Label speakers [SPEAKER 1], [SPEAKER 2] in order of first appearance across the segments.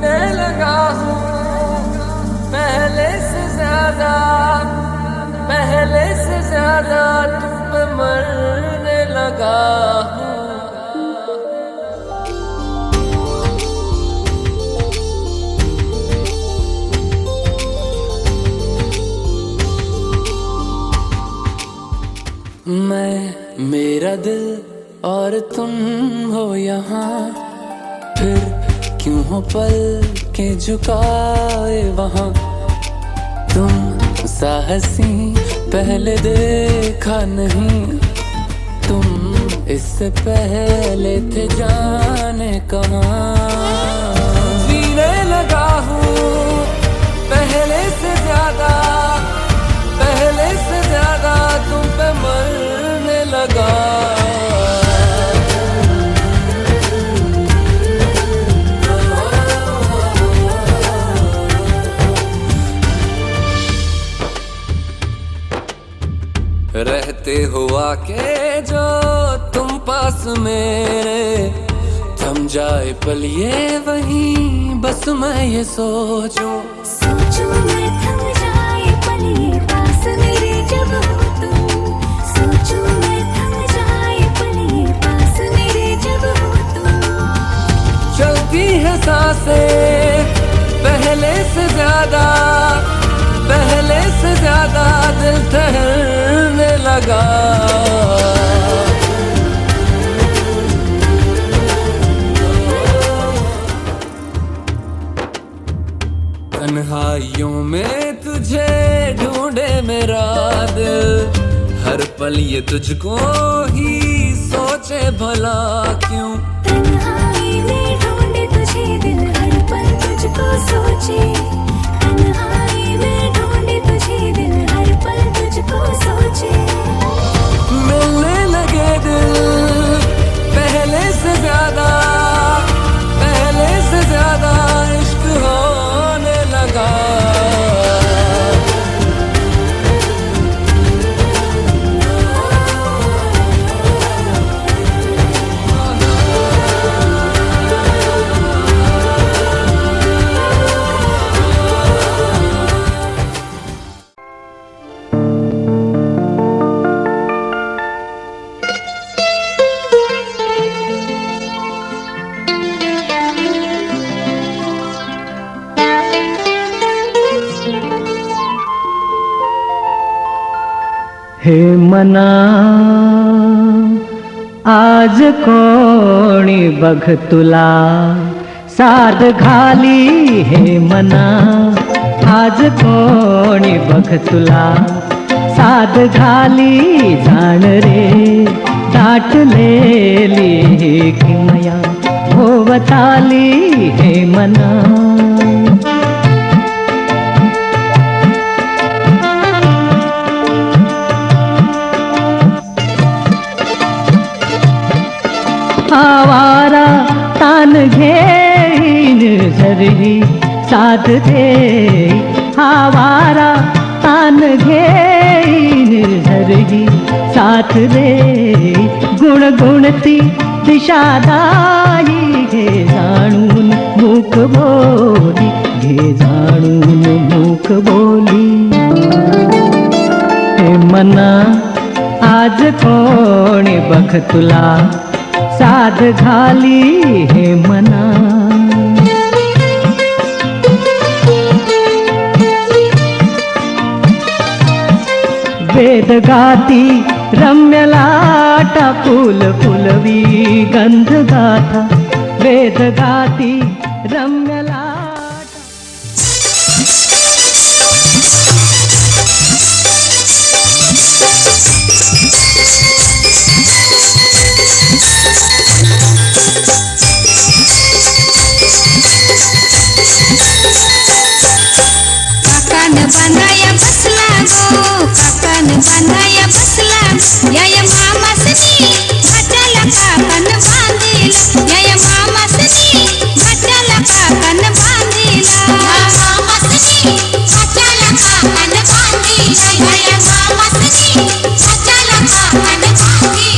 [SPEAKER 1] जीने लगा हूँ पहले से ज्यादा, पहले से ज्यादा तुम पे मरने लगा हूँ। मैं, मेरा दिल और तुम हो यहाँ, फिर क्यों हो पल के झुकाए वहाँ। तुम साहसी पहले देखा नहीं, तुम इससे पहले थे जाने कहाँ। जीने लगा हूँ पहले से ज्यादा, पहले से ज्यादा तुम पे मरने लगा। रहते हो आके जो तुम पास मेरे, थम जाए पल ये वहीं बस मैं ये सोचूं।
[SPEAKER 2] सोचूं मैं थम जाए पल ये पास मेरे जब हो तुम। सोचूं मैं थम जाए पल ये पास मेरे जब हो तुम।
[SPEAKER 1] चलती है सांसें पहले से ज्यादा, पहले से ज्यादा दिल ठहरने लगा। तन्हाइयों में तुझे ढूंढे मेरा दिल, हर पल ये तुझको ही सोचे भला क्यों।
[SPEAKER 2] तन्हाई में ढूंढे तुझे दिल, हर पल तुझको सोचे। तन्हाई में ढूंढे तुझे दिल, हर पल तुझको सोचे।
[SPEAKER 1] मिलने लगे दिल पहले से ज्यादा, पहले से ज्यादा इश्क होने लगा।
[SPEAKER 3] हे मना आज कोणी बघ तुला साद घाली। हे मना आज कोणी बघ तुला साद घाली। जाण रे दाटलेली किमया होवताली। हे मना आवारा तान घेईन झरही साथ दे। आवारा तान घेईन झरही साथ दे। गुणगुणती दिशादायी घे जाणून मूक बोली। घे जाणून मूक बोली। हे मना आज कोणी बघ तुला साद घाली। हे मना वेद गाती रम्य लाटा फुल फुलवी गंध गाथा। वेद गाती रम्य लाटा।
[SPEAKER 4] काकान बांधाया बसला गो, काकान बांधाया बसला। या मामासनी घाटाला काकान बांधिला। या मामासनी घाटाला काकान बांधिला। मामासनी घाटाला काकान बांधिला। या मामासनी घाटाला काकान बांधिला।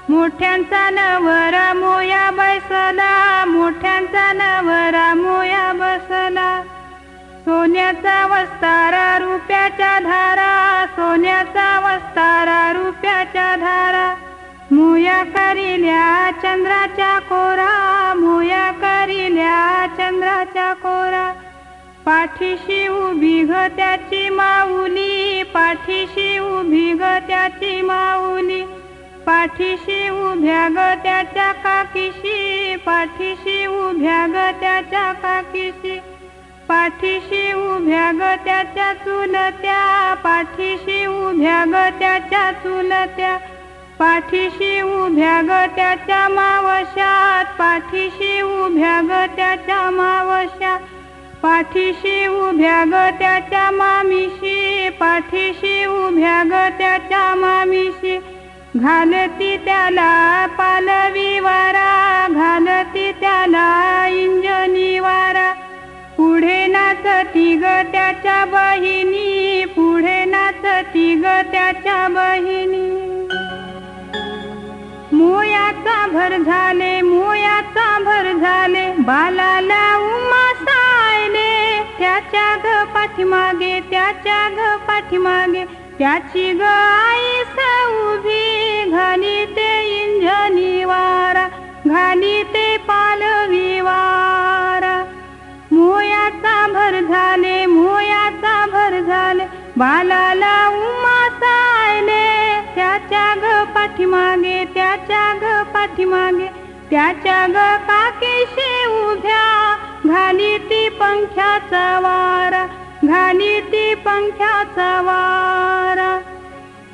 [SPEAKER 5] मोठ्यांचा नवरा मोया बसला, मोठ्यांचा नवरा मोया बसला. सोन्याचा वस्तारा रुपयाच्या धारा, सोन्याचा वस्तारा रुपयाच्या धारा. मोया करिल्या चंद्राच्या कोरा, मोया करिल्या चंद्राच्या कोरा. पाठीशी उभी ग त्याची माऊली, पाठीशी उभी ग त्याची माऊली. पाठीशी उभ्या ग त्याच्या काकीशी, पाठीशी उभ्या ग त्याच्या काकीशी. पाठीशी उभ्या ग त्याच्या चुलत्या, पाठीशी उभ्या ग त्याच्या चुलत्या. पाठीशी उभ्या ग त्याच्या मावशात, पाठीशी उभ्या ग त्याच्या मावशा. पाठीशी उभ्या ग त्याच्या मामीशी, पाठीशी उभ्या ग त्याच्या मामीशी. घालती त्याला पालवी वारा, घालती त्याला इंजनी वारा. पुढे नाचती ग त्याच्या बहिणी, पुढे नाचती ग त्याच्या बहिणी. मोयाचा भर झाले, मोयाचा भर झाले, बालाला उमा सायले. त्याच्या ग पाठीमागे, त्याच्या ग पाठीमागे, त्याची ग आईस उभी. घाली ते इंजनी वारा, घाली ते पालवी वारा. मोयाचा भर झाले, मोयाचा भर झाले, बालाला उमा सायले. त्याच्या ग पाठीमागे, त्याच्या ग पाठीमागे, त्याच्या ग काकीशी उभ्या. घाली ती पंख्याचा वारा, घाली ती पंख्याचा वारा.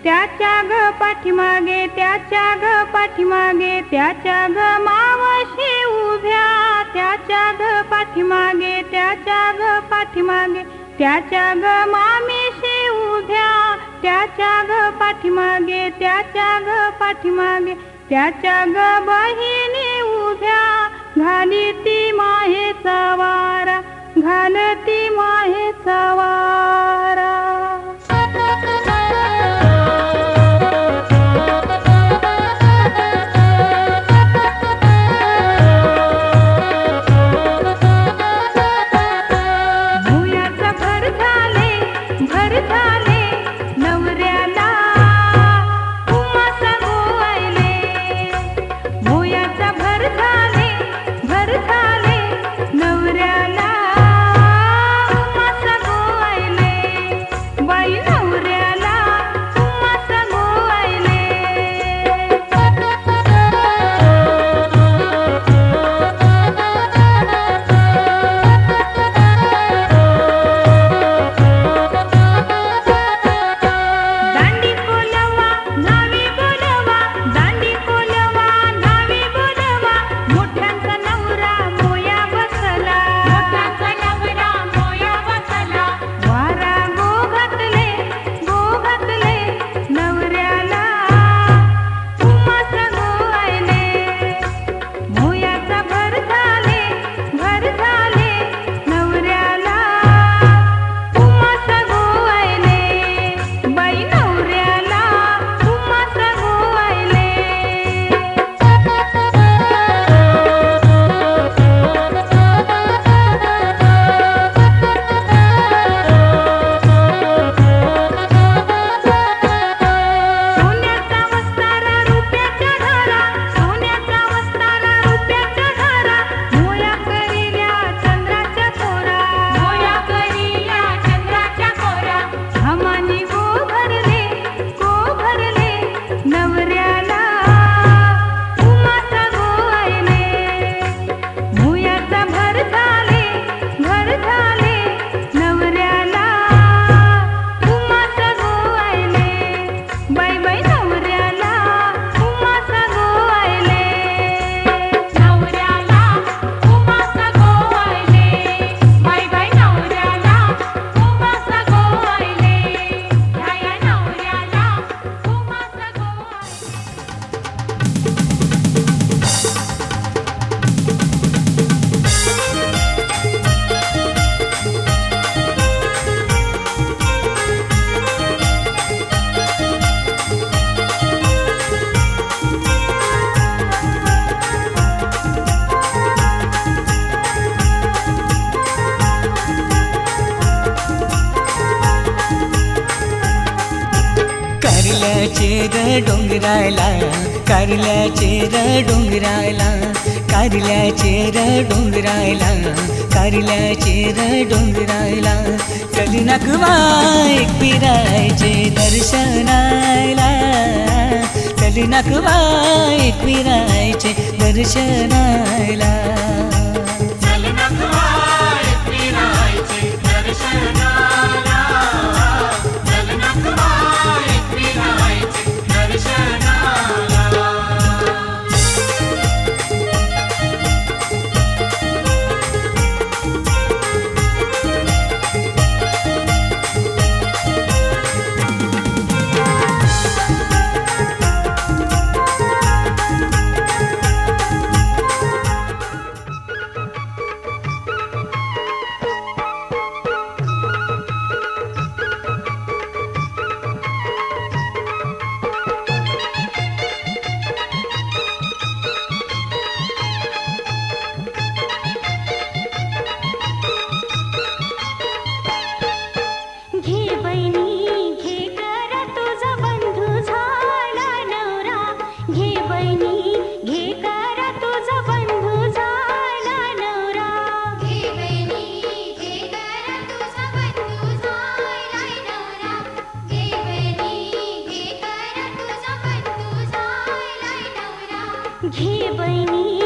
[SPEAKER 5] त्याच्या ग पाठीमागे, त्याच्या ग पाठीमागे, त्याच्या ग मावशी उभ्या. त्याच्या ग पाठीमागे, त्याच्या ग पाठीमागे, त्याच्या ग मामीशी उभ्या. त्याच्या ग पाठीमागे, त्याच्या ग पाठीमागे, त्याच्या ग बहिणी उभ्या. घाली ती माहेचा वारा, घालती माहेचा वारा. मोयाचा भर झाले, भर झाले, नवऱ्याला उमा सांगोयले. मोयाचा भर झाले, भर झाले, नवऱ्याला उमा सांगोयले.
[SPEAKER 6] चेर डोंगराला, कारल्या चेर डोंगराला, कारल्या चेर डोंगराला, कारल्या चेर डोंगराला. चल नखवा एक फिरायचे दर्शनाला, चल नखवा एक फिरायचे दर्शनाला.
[SPEAKER 2] घे बहिणी घे कर तुझा बंधू झाला नवरा, घे बहिणी घे कर तुझा बंधू झाला नवरा. घे बहिणी घे कर तुझा बंधू झाला नवरा, घे बहिणी घे कर तुझा बंधू झाला नवरा. घे बहिणी